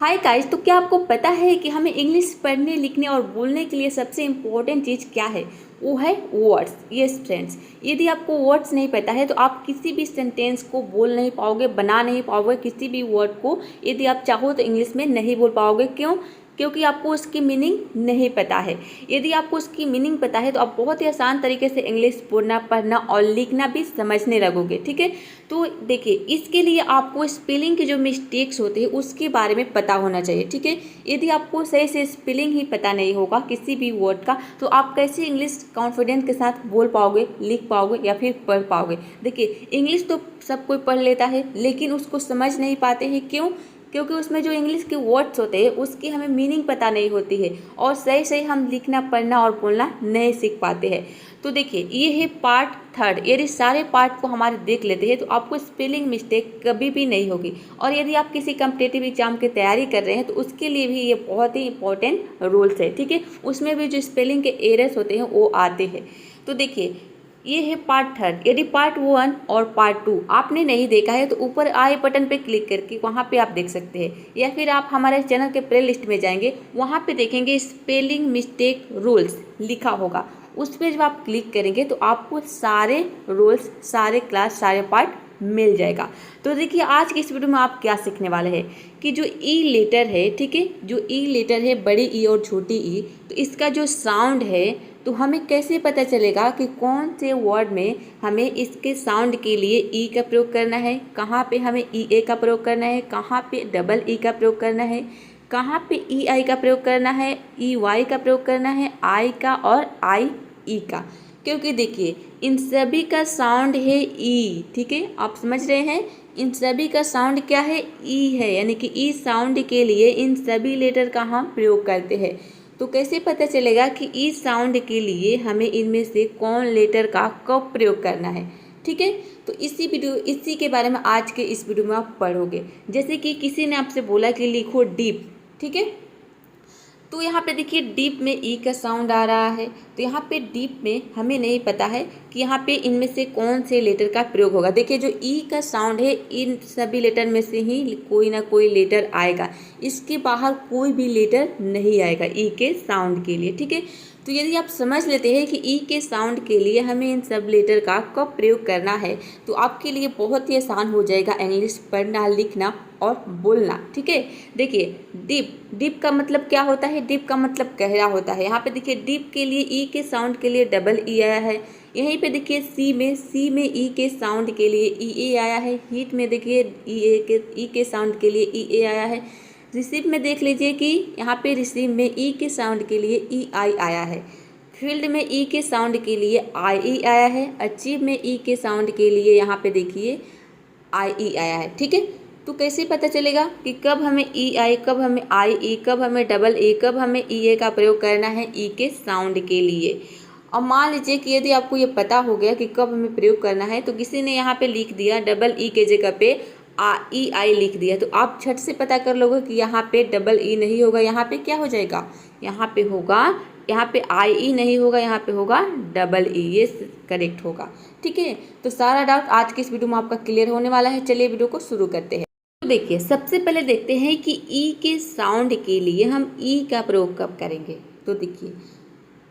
Hi guys, तो क्या आपको पता है कि हमें इंग्लिश पढ़ने लिखने और बोलने के लिए सबसे इम्पोर्टेंट चीज़ क्या है? वो है वर्ड्स। यस फ्रेंड्स, यदि आपको वर्ड्स नहीं पता है तो आप किसी भी सेंटेंस को बोल नहीं पाओगे, बना नहीं पाओगे। किसी भी वर्ड को यदि आप चाहो तो इंग्लिश में नहीं बोल पाओगे। क्यों? क्योंकि आपको उसकी मीनिंग नहीं पता है। यदि आपको उसकी मीनिंग पता है तो आप बहुत ही आसान तरीके से इंग्लिश बोलना, पढ़ना और लिखना भी समझने लगोगे। ठीक है, तो देखिए, इसके लिए आपको स्पेलिंग के जो मिस्टेक्स होते हैं उसके बारे में पता होना चाहिए। ठीक है, यदि आपको सही से स्पेलिंग ही पता नहीं होगा किसी भी वर्ड का तो आप कैसे इंग्लिश कॉन्फिडेंस के साथ बोल पाओगे, लिख पाओगे या फिर पढ़ पाओगे। देखिए, इंग्लिश तो सब कोई पढ़ लेता है लेकिन उसको समझ नहीं पाते हैं। क्यों? क्योंकि उसमें जो इंग्लिश के वर्ड्स होते हैं उसकी हमें मीनिंग पता नहीं होती है और सही सही हम लिखना, पढ़ना और बोलना नहीं सीख पाते हैं। तो देखिए, ये है पार्ट थर्ड। यदि सारे पार्ट को हमारे देख लेते हैं तो आपको स्पेलिंग मिस्टेक कभी भी नहीं होगी। और यदि आप किसी कम्पिटेटिव एग्जाम की तैयारी कर रहे हैं तो उसके लिए भी ये बहुत ही इंपॉर्टेंट रूल्स है। ठीक है, उसमें भी जो स्पेलिंग के एरर्स होते हैं वो आते हैं। तो देखिए, ये है पार्ट थर्ड। यदि पार्ट वन और पार्ट टू आपने नहीं देखा है तो ऊपर आई बटन पे क्लिक करके वहाँ पे आप देख सकते हैं, या फिर आप हमारे चैनल के प्ले लिस्ट में जाएंगे, वहाँ पे देखेंगे स्पेलिंग मिस्टेक रूल्स लिखा होगा। उस पर जब आप क्लिक करेंगे तो आपको सारे रूल्स, सारे क्लास, सारे पार्ट मिल जाएगा। तो देखिए, आज की इस वीडियो में आप क्या सीखने वाले हैं कि जो ई लेटर है, ठीक है, जो ई लेटर है, बड़ी ई और छोटी ई, तो इसका जो साउंड है तो हमें कैसे पता चलेगा कि कौन से वर्ड में हमें इसके साउंड के लिए ई का प्रयोग करना है, कहाँ पे हमें ई ए का प्रयोग करना है, कहाँ पे डबल ई का प्रयोग करना है, कहाँ पे ई आई का प्रयोग करना है, ई वाई का प्रयोग करना है, आई का और आई ई का। क्योंकि देखिए, इन सभी का साउंड है ई। ठीक है, आप समझ रहे हैं, इन सभी का साउंड क्या है? ई है। यानी कि ई साउंड के लिए इन सभी लेटर का हम प्रयोग करते हैं। तो कैसे पता चलेगा कि ई साउंड के लिए हमें इनमें से कौन लेटर का कब प्रयोग करना है? ठीक है, तो इसी के बारे में आज के इस वीडियो में आप पढ़ोगे। जैसे कि किसी ने आपसे बोला कि लिखो डीप। ठीक है, तो यहाँ पे देखिए, डीप में ई का साउंड आ रहा है। तो यहाँ पे डीप में हमें नहीं पता है कि यहाँ पे इनमें से कौन से लेटर का प्रयोग होगा। देखिए, जो ई का साउंड है इन सभी लेटर में से ही कोई ना कोई लेटर आएगा, इसके बाहर कोई भी लेटर नहीं आएगा ई के साउंड के लिए। ठीक है, तो यदि आप समझ लेते हैं कि ई के साउंड के लिए हमें इन सब लेटर का कब प्रयोग करना है तो आपके लिए बहुत ही आसान हो जाएगा इंग्लिश पढ़ना, लिखना और बोलना। ठीक है, देखिए, डीप, डीप का मतलब क्या होता है? डीप का मतलब गहरा होता है। यहाँ पे देखिए, डीप के लिए ई के साउंड के लिए डबल ई आया है। यहीं पे देखिए, सी में ई के साउंड के लिए ई ए आया है। हीट में देखिए, ई के साउंड के लिए ई ए आया है। रिसीव में देख लीजिए कि यहाँ पे रिसीव में ई के साउंड के लिए ई आई आया है। फील्ड में ई के साउंड के लिए आई ई आया है। अचीव में ई के साउंड के लिए यहाँ पे देखिए आई ई आया है। ठीक है, तो कैसे पता चलेगा कि कब हमें ई आई, कब हमें आई ई, कब हमें डबल ई, कब हमें ई ए का प्रयोग करना है ई के साउंड के लिए? अब मान लीजिए कि यदि आपको ये पता हो गया कि कब हमें प्रयोग करना है, तो किसी ने यहाँ पे लिख दिया डबल ई के जगह पे ई आई लिख दिया, तो आप झट से पता कर लोगे कि यहाँ पे डबल ई नहीं होगा, यहाँ पे क्या हो जाएगा? यहाँ पे होगा, यहाँ पे आई ई नहीं होगा, यहाँ पे होगा डबल ई। ये करेक्ट होगा। ठीक है, तो सारा डाउट आज की इस वीडियो में आपका क्लियर होने वाला है। चलिए वीडियो को शुरू करते हैं। तो देखिए, सबसे पहले देखते हैं कि ई के साउंड के लिए हम ई का प्रयोग कब करेंगे। तो देखिए,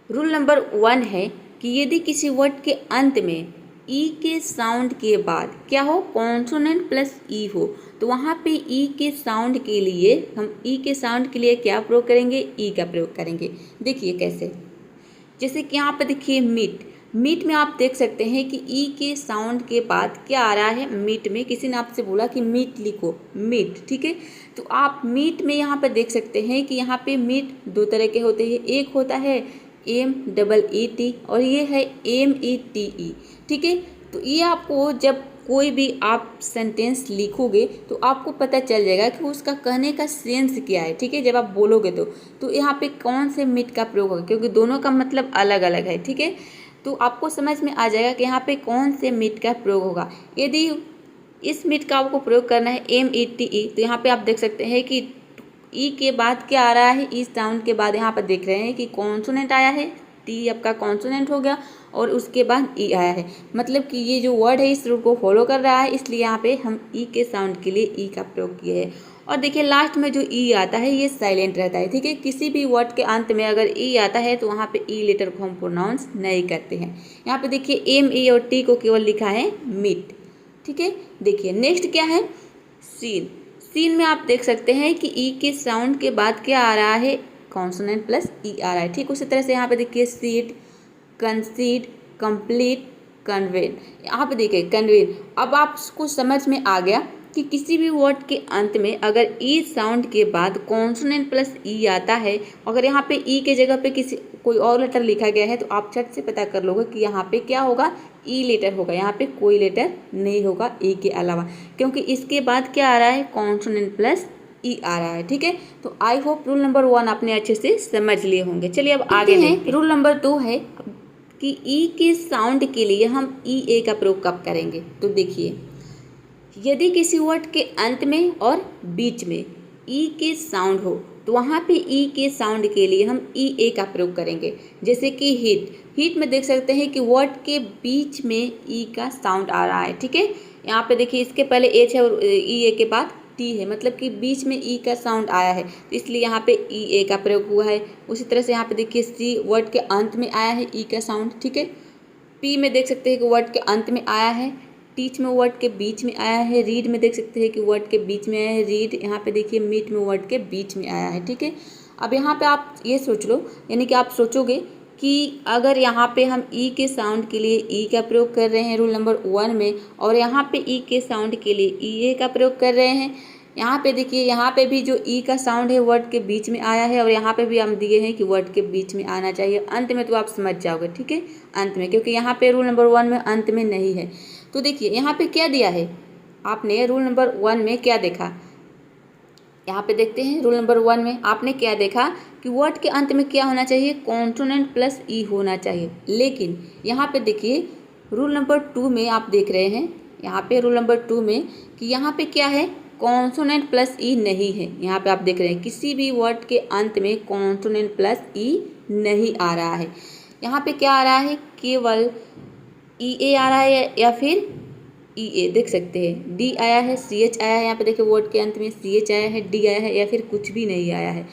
रूल नंबर 1 है कि यदि किसी वर्ड के अंत में ई के साउंड के बाद क्या हो? कॉन्सोनेंट प्लस ई हो, तो वहाँ पे ई के साउंड के लिए हम ई के साउंड के लिए क्या प्रयोग करेंगे? ई का प्रयोग करेंगे। देखिए कैसे, जैसे कि यहाँ पे देखिए मीट, मीट में आप देख सकते हैं कि ई के साउंड के बाद क्या आ रहा है? मीट में किसी ने आपसे बोला कि मीट लिखो, मीट। ठीक है, तो आप मीट में यहाँ पे देख सकते हैं कि यहाँ पे मीट दो तरह के होते हैं। एक होता है एम डबल ई टी और ये है एम ई टी ई। ठीक है, तो ये आपको जब कोई भी आप सेंटेंस लिखोगे तो आपको पता चल जाएगा कि उसका कहने का सेंस क्या है। ठीक है, जब आप बोलोगे तो यहाँ पे कौन से मीट का प्रयोग होगा, क्योंकि दोनों का मतलब अलग अलग है। ठीक है, तो आपको समझ में आ जाएगा कि यहाँ पे कौन से मीट का प्रयोग होगा। यदि इस मीट का आपको प्रयोग करना है एम ई टी ई, तो यहाँ पे आप देख सकते हैं कि ई के बाद क्या आ रहा है? ई साउंड के बाद यहाँ पर देख रहे हैं कि कॉन्सोनेंट आया है, टी आपका कॉन्सोनेंट हो गया और उसके बाद ई आया है। मतलब कि ये जो वर्ड है इस रूल को फॉलो कर रहा है, इसलिए यहाँ पे हम ई के साउंड के लिए ई का प्रयोग किए हैं। और देखिए लास्ट में जो ई आता है ये साइलेंट रहता है, ठीक है। किसी भी वर्ड के अंत में अगर ई आता है तो वहाँ पे ई लेटर को हम प्रोनाउंस नहीं करते हैं। यहाँ पे देखिए एम ए और टी को केवल लिखा है मीट, ठीक है। देखिए नेक्स्ट क्या है, सीन। सीन में आप देख सकते हैं कि ई के साउंड के बाद क्या आ रहा है, कॉन्सोनेंट प्लस ई आ रहा है, ठीक। उसी तरह से यहाँ पे देखिए सीड, कंसीड, कंप्लीट, कन्वेन। यहाँ पे देखिए कन्वेन। अब आपको समझ में आ गया कि किसी भी वर्ड के अंत में अगर ई साउंड के बाद कॉन्सोनेंट प्लस ई आता है, अगर यहाँ पे ई के जगह पे किसी कोई और लेटर लिखा गया है तो आप झट से पता कर लोगे कि यहाँ पे क्या होगा, ई लेटर होगा। यहाँ पे कोई लेटर नहीं होगा ई के अलावा, क्योंकि इसके बाद क्या आ रहा है, कॉन्सोनेंट प्लस ई आ रहा है, ठीक है। तो आई होप रूल नंबर 1 आपने अच्छे से समझ लिए होंगे। चलिए अब आगे देखते हैं। रूल नंबर 2 है कि ई के साउंड के लिए हम ई ए का प्रयोग कब करेंगे। तो देखिए यदि किसी वर्ड के अंत में और बीच में ई के साउंड हो तो वहाँ पे ई के साउंड के लिए हम ई ए का प्रयोग करेंगे। जैसे कि हीट, हीट में देख सकते हैं कि वर्ड के बीच में ई का साउंड आ रहा है, ठीक है। यहाँ पे देखिए इसके पहले एच है और ई ए के बाद टी है, मतलब कि बीच में ई का साउंड आया है, तो इसलिए यहाँ पे ई ए का प्रयोग हुआ है। उसी तरह से यहाँ पे देखिए सी वर्ड के अंत में आया है ई का साउंड, ठीक है। पी में देख सकते हैं कि वर्ड के अंत में आया है, टीच में वर्ड के बीच में आया है, रीड में देख सकते हैं कि वर्ड के बीच में आया है रीड, यहाँ पे देखिए मीट में वर्ड के बीच में आया है, ठीक है। अब यहाँ पे आप ये सोच लो, यानी कि आप सोचोगे कि अगर यहाँ पे हम ई के साउंड के लिए ई का प्रयोग कर रहे हैं रूल नंबर 1 में, और यहाँ पे ई के साउंड के लिए ई ए का प्रयोग कर रहे हैं, यहाँ पे देखिए यहाँ पे भी जो ई का साउंड है वर्ड के बीच में आया है, और यहाँ पे भी हम दिए हैं कि वर्ड के बीच में आना चाहिए। अंत में तो आप समझ जाओगे, ठीक है, अंत में, क्योंकि यहाँ पे रूल नंबर 1 में अंत में नहीं है। तो देखिए यहाँ पे क्या दिया है, आपने रूल नंबर 1 में क्या देखा, यहाँ पे देखते हैं रूल नंबर 1 में आपने क्या देखा कि वर्ड के अंत में क्या होना चाहिए, कॉन्सोनेंट प्लस ई होना चाहिए। लेकिन यहाँ पे देखिए रूल नंबर 2 में आप देख रहे हैं, यहाँ पे रूल नंबर 2 में कि यहाँ पे क्या है, कॉन्सोनेंट प्लस ई नहीं है। यहाँ पे आप देख रहे हैं किसी भी वर्ड के अंत में कॉन्सोनेंट प्लस ई नहीं आ रहा है। यहाँ पे क्या आ रहा है, केवल ई ए आ रहा है या फिर ई ए, देख सकते हैं डी आया है, सी एच आया है, यहाँ पे देखिए वर्ड के अंत में सी एच आया है, डी आया है, या फिर कुछ भी नहीं आया है।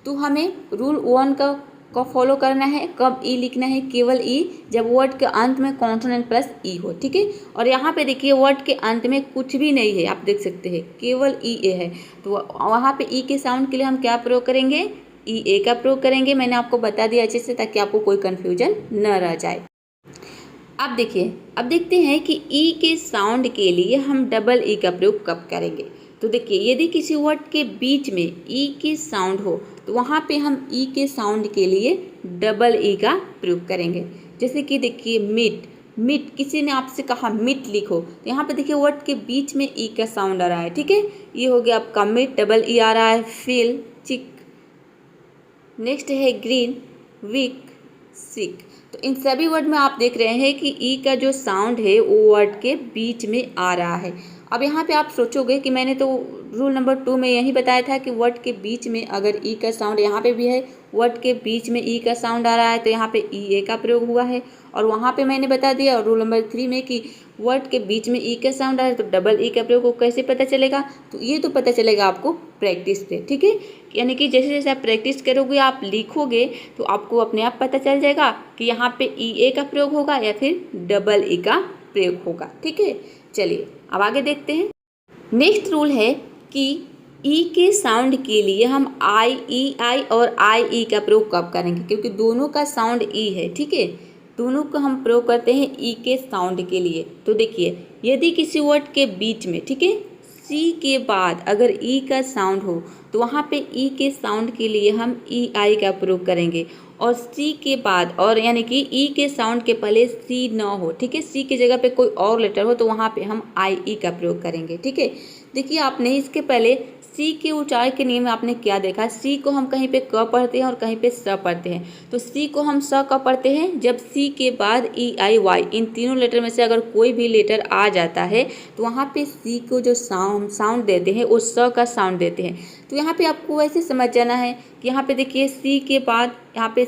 तो हमें रूल 1 का फॉलो करना है। कब ई लिखना है, केवल ई जब वर्ड के अंत में कॉन्सोनेंट प्लस ई हो, ठीक है। और यहाँ पे देखिए वर्ड के अंत में कुछ भी नहीं है, आप देख सकते हैं केवल ई ए है, तो वहाँ पे ई के साउंड के लिए हम क्या प्रयोग करेंगे, ई ए का प्रयोग करेंगे। मैंने आपको बता दिया अच्छे से ताकि आपको कोई कन्फ्यूजन न रह जाए। अब देखिए, अब देखते हैं कि ई के साउंड के लिए हम डबल ई का प्रयोग कब करेंगे। तो देखिए यदि किसी वर्ड के बीच में ई के साउंड हो तो वहाँ पे हम ई के साउंड के लिए डबल ई का प्रयोग करेंगे। जैसे कि देखिए मीट, मीट किसी ने आपसे कहा मीट लिखो, तो यहाँ पे देखिए वर्ड के बीच में ई का साउंड आ रहा है, ठीक है, ये हो गया आपका मीट, डबल ई आ रहा है। फील, चिक, नेक्स्ट है ग्रीन, वीक, सिक। तो इन सभी वर्ड में आप देख रहे हैं कि ई का जो साउंड है वो वर्ड के बीच में आ रहा है। अब यहाँ पे आप सोचोगे कि मैंने तो रूल नंबर 2 में यही बताया था कि वर्ड के बीच में अगर ई का साउंड, यहाँ पे भी है वर्ड के बीच में ई का साउंड आ रहा है तो यहाँ पे ई ए का प्रयोग हुआ है। और वहाँ पे मैंने बता दिया और रूल नंबर 3 में कि वर्ड के बीच में ई का साउंड आ रहा है तो डबल ई का प्रयोग को कैसे पता चलेगा, तो ये तो पता चलेगा आपको प्रैक्टिस पे, ठीक है। यानी कि जैसे जैसे आप प्रैक्टिस करोगे, आप लिखोगे, तो आपको अपने आप पता चल जाएगा कि यहाँ पे ई ए का प्रयोग होगा या फिर डबल ई का प्रयोग होगा, ठीक है। चलिए अब आगे देखते हैं। नेक्स्ट रूल है कि ई के साउंड के लिए हम ई आई और ई का प्रयोग कब करेंगे, क्योंकि दोनों का साउंड ई है, ठीक है, दोनों को हम प्रयोग करते हैं ई के साउंड के लिए। तो देखिए यदि किसी वर्ड के बीच में, ठीक है, सी के बाद अगर ई का साउंड हो तो वहाँ पे ई के साउंड के लिए हम ई आई का प्रयोग करेंगे। और सी के बाद, और यानी कि ई के साउंड के पहले सी न हो, ठीक है, सी की जगह पे कोई और लेटर हो तो वहाँ पे हम आई ई का प्रयोग करेंगे, ठीक है। देखिए आपने इसके पहले सी के उच्चारण के नियम में आपने क्या देखा, सी को हम कहीं पे क पढ़ते हैं और कहीं पे स पढ़ते हैं। तो सी को हम स कब पढ़ते हैं, जब सी के बाद ई आई वाई इन तीनों लेटर में से अगर कोई भी लेटर आ जाता है तो वहाँ पे सी को जो साउंड देते हैं वो स का साउंड देते हैं। तो यहाँ पे आपको ऐसे समझ जाना है कि यहाँ पे देखिए सी के बाद यहाँ पे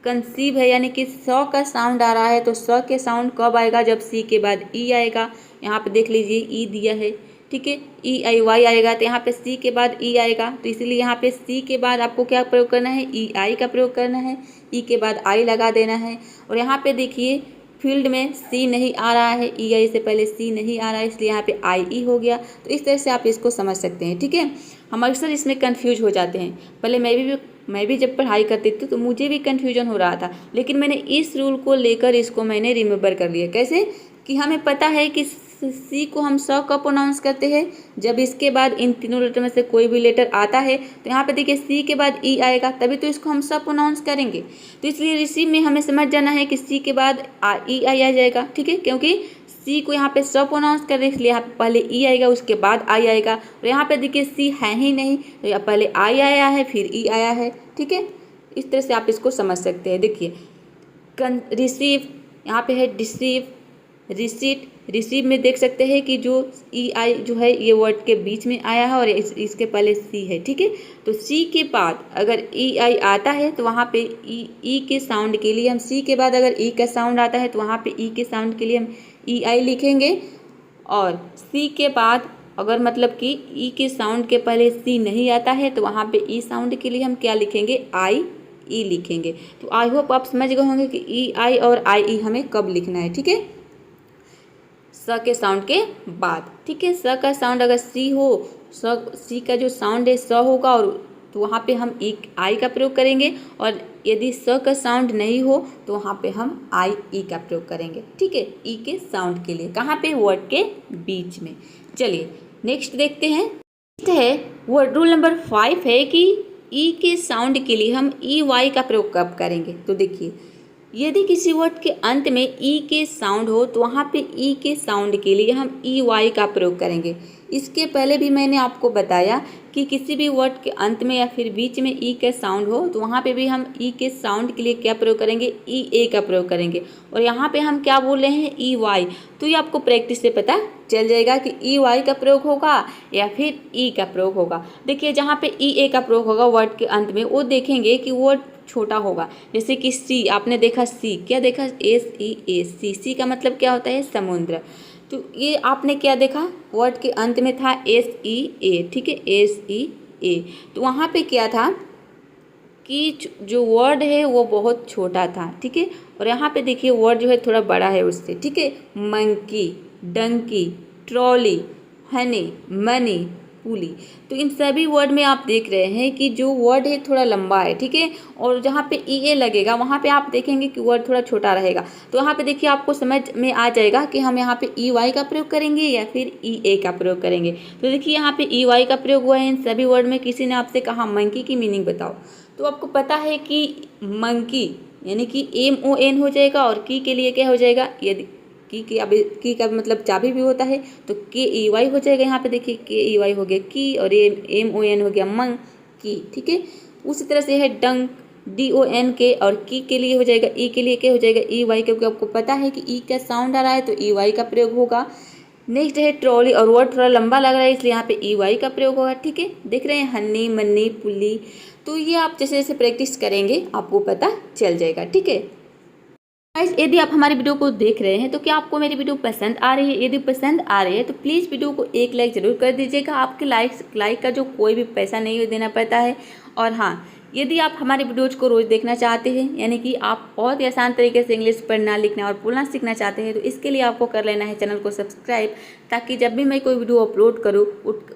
कंसीव है, यानी कि स का साउंड आ रहा है, तो स के साउंड कब आएगा, जब सी के बाद ई आएगा। यहाँ पे देख लीजिए ई दिया है, ठीक है, ई आई वाई आएगा, तो यहाँ पे सी के बाद ई आएगा, तो इसीलिए यहाँ पे सी के बाद आपको क्या प्रयोग करना है, ई आई का प्रयोग करना है, ई के बाद आई लगा देना है। और यहाँ पे देखिए फील्ड में सी नहीं आ रहा है, ई आई से पहले सी नहीं आ रहा है, इसलिए यहाँ पे आई ई हो गया। तो इस तरह से आप इसको समझ सकते हैं, ठीक है। हम अक्सर इसमें कन्फ्यूज हो जाते हैं। पहले मैं भी जब पढ़ाई करती थी तो मुझे भी कन्फ्यूजन हो रहा था, लेकिन मैंने इस रूल को लेकर इसको मैंने रिमेंबर कर लिया। कैसे कि हमें पता है कि सी को हम स का प्रोनाउंस करते हैं जब इसके बाद इन तीनों लेटर में से कोई भी लेटर आता है, तो यहाँ पे देखिए सी के बाद ई आएगा, तभी तो इसको हम स प्रोनाउंस करेंगे। तो इसलिए रिसीव में हमें समझ जाना है कि सी के बाद ई आई आ जाएगा, ठीक है, क्योंकि सी को यहाँ पे स प्रोनाउंस कर रहे हैं, इसलिए यहाँ पे पहले ई आएगा उसके बाद आई आएगा। और यहाँ पे देखिए सी है ही नहीं, तो यहाँ पहले आई आया है फिर ई आया है, ठीक है। इस तरह से आप इसको समझ सकते हैं। देखिए रिसीव, यहाँ पे है डिसीव, रिसीट। रिसीव में देख सकते हैं कि जो ई आई जो है ये वर्ड के बीच में आया है और इसके पहले सी है, ठीक है। तो सी के बाद अगर ई आई आता है तो वहाँ पे ई के साउंड के लिए हम, सी के बाद अगर ई का साउंड आता है तो वहाँ पे ई के साउंड के लिए हम ई आई लिखेंगे। और सी के बाद अगर मतलब कि ई के साउंड के पहले सी नहीं आता है तो वहाँ पे ई साउंड के लिए हम क्या लिखेंगे, आई ई लिखेंगे। तो आई होप आप समझ गए होंगे कि ई आई और आई ई हमें कब लिखना है, ठीक है, स के साउंड के बाद, ठीक है। स का साउंड अगर सी हो, सी का जो साउंड है स होगा, और तो वहाँ पे हम ई आई का प्रयोग करेंगे। और यदि स का साउंड नहीं हो तो वहाँ पे हम आई ई का प्रयोग करेंगे, ठीक है, ई के साउंड के लिए। कहाँ पे, वर्ड के बीच में। चलिए नेक्स्ट देखते हैं। नेक्स्ट है वर्ड रूल नंबर 5 है कि ई के साउंड के लिए हम ई वाई का प्रयोग कब करेंगे। तो देखिए यदि किसी वर्ड के अंत में ई के साउंड हो तो वहाँ पे ई के साउंड के लिए हम ई वाई का प्रयोग करेंगे। इसके पहले भी मैंने आपको बताया कि किसी भी वर्ड के अंत में या फिर बीच में ई का साउंड हो तो वहाँ पे भी हम ई के साउंड के लिए क्या प्रयोग करेंगे, ई ए का प्रयोग करेंगे। और यहाँ पे हम क्या बोल रहे हैं, ई वाई। तो ये आपको प्रैक्टिस से पता चल जाएगा कि ई वाई का प्रयोग होगा या फिर ई का प्रयोग होगा। देखिए जहाँ पे ई ए का प्रयोग होगा वर्ड के अंत में, वो देखेंगे कि वर्ड छोटा होगा। जैसे कि सी, आपने देखा सी, क्या देखा, एस ई ए सी, सी का मतलब क्या होता है, समुद्र। तो ये आपने क्या देखा, वर्ड के अंत में था एस ई ए, ठीक है, एस ई ए। तो वहाँ पे क्या था कि जो वर्ड है वो बहुत छोटा था, ठीक है। और यहाँ पे देखिए वर्ड जो है थोड़ा बड़ा है उससे, ठीक है। Monkey, donkey, trolley, honey, money, pulley. तो इन सभी वर्ड में आप देख रहे हैं कि जो वर्ड है थोड़ा लंबा है, ठीक है। और जहाँ पे ई ए लगेगा वहाँ पे आप देखेंगे कि वर्ड थोड़ा छोटा रहेगा। तो यहाँ पे देखिए आपको समझ में आ जाएगा कि हम यहाँ पे ई वाई का प्रयोग करेंगे या फिर ई ए का प्रयोग करेंगे। तो देखिए यहाँ पे ई वाई का प्रयोग हुआ है इन सभी वर्ड में। किसी ने आपसे कहा मंकी की मीनिंग बताओ, तो आपको पता है कि मंकी यानी कि MON हो जाएगा, और की के लिए क्या हो जाएगा, यदि की का मतलब चाबी भी होता है तो KEY हो जाएगा। यहाँ पे देखिए KEY हो गया की, और MON हो गया मंग की, ठीक है। उसी तरह से है डंक, DON के, और की के लिए हो जाएगा, ई के लिए क्या हो जाएगा, EY, क्योंकि आपको पता है कि ई का साउंड आ रहा है तो EY का प्रयोग होगा। नेक्स्ट है ट्रॉली, और वर्ड थोड़ा लंबा लग रहा है इसलिए यहाँ पे EY का प्रयोग होगा, ठीक है। देख रहे हैं हन्नी, मन्नी, पुली। तो ये आप जैसे जैसे प्रैक्टिस करेंगे आपको पता चल जाएगा, ठीक है। गाइस यदि आप हमारी वीडियो को देख रहे हैं तो क्या आपको मेरी वीडियो पसंद आ रही है? यदि पसंद आ रही है तो प्लीज़ वीडियो को एक लाइक ज़रूर कर दीजिएगा। आपके लाइक का जो कोई भी पैसा नहीं देना पड़ता है। और हाँ, यदि आप हमारे वीडियोज को रोज़ देखना चाहते हैं, यानी कि आप बहुत ही आसान तरीके से इंग्लिश पढ़ना, लिखना और बोलना सीखना चाहते हैं, तो इसके लिए आपको कर लेना है चैनल को सब्सक्राइब, ताकि जब भी मैं कोई वीडियो अपलोड करूँ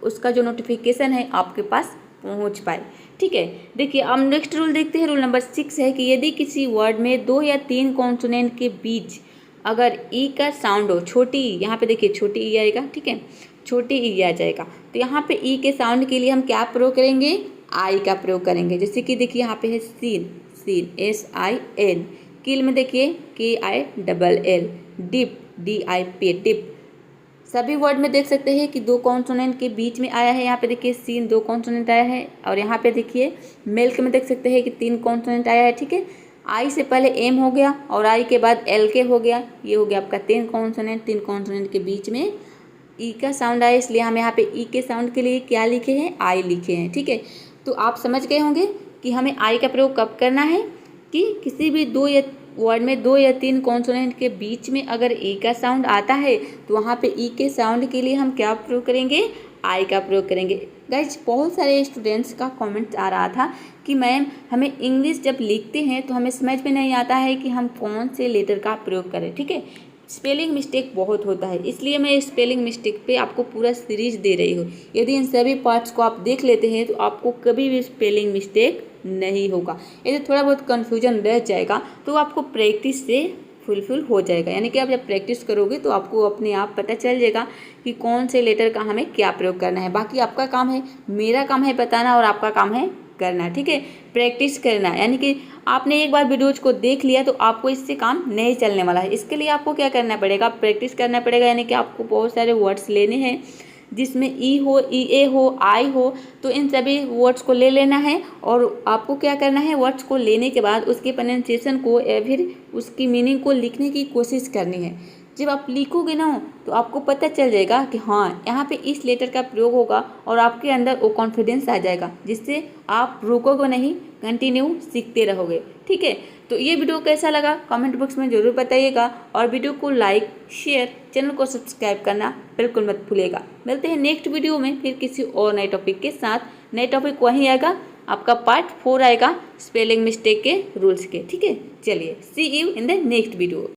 उसका जो नोटिफिकेशन है आपके पास पहुंच पाए, ठीक है। देखिए अब नेक्स्ट रूल देखते हैं। रूल नंबर 6 है कि यदि किसी वर्ड में 2 या 3 कॉन्सोनेंट के बीच अगर ई का साउंड हो, छोटी ई, यहाँ पे देखिए छोटी ई आएगा, ठीक है, छोटी ई आ जाएगा। तो यहाँ पे ई के साउंड के लिए हम क्या प्रयोग करेंगे, आई का प्रयोग करेंगे। जैसे कि देखिए यहाँ पे है सीन, SIN, किल में देखिए KILL, डिप, DIP, डिप। सभी वर्ड में देख सकते हैं कि 2 कॉन्सोनेंट के बीच में आया है। यहाँ पे देखिए सीन 2 कॉन्सोनेंट आया है, और यहाँ पे देखिए मिल्क में देख सकते हैं कि 3 कॉन्सोनेंट आया है, ठीक है। आई से पहले एम हो गया और आई के बाद LK हो गया। ये हो गया आपका 3 कॉन्सोनेंट के बीच में ई का साउंड आया, इसलिए हम यहाँ पे ई के साउंड के लिए क्या लिखे हैं, आई लिखे हैं, ठीक है। तो आप समझ गए होंगे कि हमें आई का प्रयोग कब करना है, कि किसी भी 2 या वर्ड में 2 या 3 कॉन्सोनेंट के बीच में अगर ए का साउंड आता है तो वहाँ पे ई के साउंड के लिए हम क्या प्रयोग करेंगे, आई का प्रयोग करेंगे। गाइज बहुत सारे स्टूडेंट्स का कमेंट आ रहा था कि मैम हमें इंग्लिश जब लिखते हैं तो हमें समझ में नहीं आता है कि हम कौन से लेटर का प्रयोग करें। ठीक है, स्पेलिंग मिस्टेक बहुत होता है, इसलिए मैं स्पेलिंग मिस्टेक पे आपको पूरा सीरीज दे रही हूँ। यदि इन सभी पार्ट्स को आप देख लेते हैं तो आपको कभी भी स्पेलिंग मिस्टेक नहीं होगा। यदि थोड़ा बहुत कन्फ्यूजन रह जाएगा तो आपको प्रैक्टिस से फुलफिल हो जाएगा, यानी कि आप जब प्रैक्टिस करोगे तो आपको अपने आप पता चल जाएगा कि कौन से लेटर का हमें क्या प्रयोग करना है। बाकी आपका काम है, मेरा काम है बताना और आपका काम है करना। ठीक है, प्रैक्टिस करना, यानी कि आपने एक बार वीडियोज को देख लिया तो आपको इससे काम नहीं चलने वाला है। इसके लिए आपको क्या करना पड़ेगा, प्रैक्टिस करना पड़ेगा, यानी कि आपको बहुत सारे वर्ड्स लेने हैं जिसमें ई हो, ई ए हो, आई हो, तो इन सभी वर्ड्स को ले लेना है और आपको क्या करना है, वर्ड्स को लेने के बाद उसके प्रोनाउंसिएशन को या फिर उसकी मीनिंग को लिखने की कोशिश करनी है। जब आप लिखोगे ना तो आपको पता चल जाएगा कि हाँ यहाँ पे इस लेटर का प्रयोग होगा और आपके अंदर वो कॉन्फिडेंस आ जाएगा, जिससे आप रुकोगे नहीं, कंटिन्यू सीखते रहोगे। ठीक है, तो ये वीडियो कैसा लगा कमेंट बॉक्स में ज़रूर बताइएगा और वीडियो को लाइक, शेयर, चैनल को सब्सक्राइब करना बिल्कुल मत भूलिएगा। मिलते हैं नेक्स्ट वीडियो में फिर किसी और नए टॉपिक के साथ। नए टॉपिक वहीं आएगा, आपका पार्ट 4 आएगा स्पेलिंग मिस्टेक के रूल्स के। ठीक है, चलिए see you in the next video.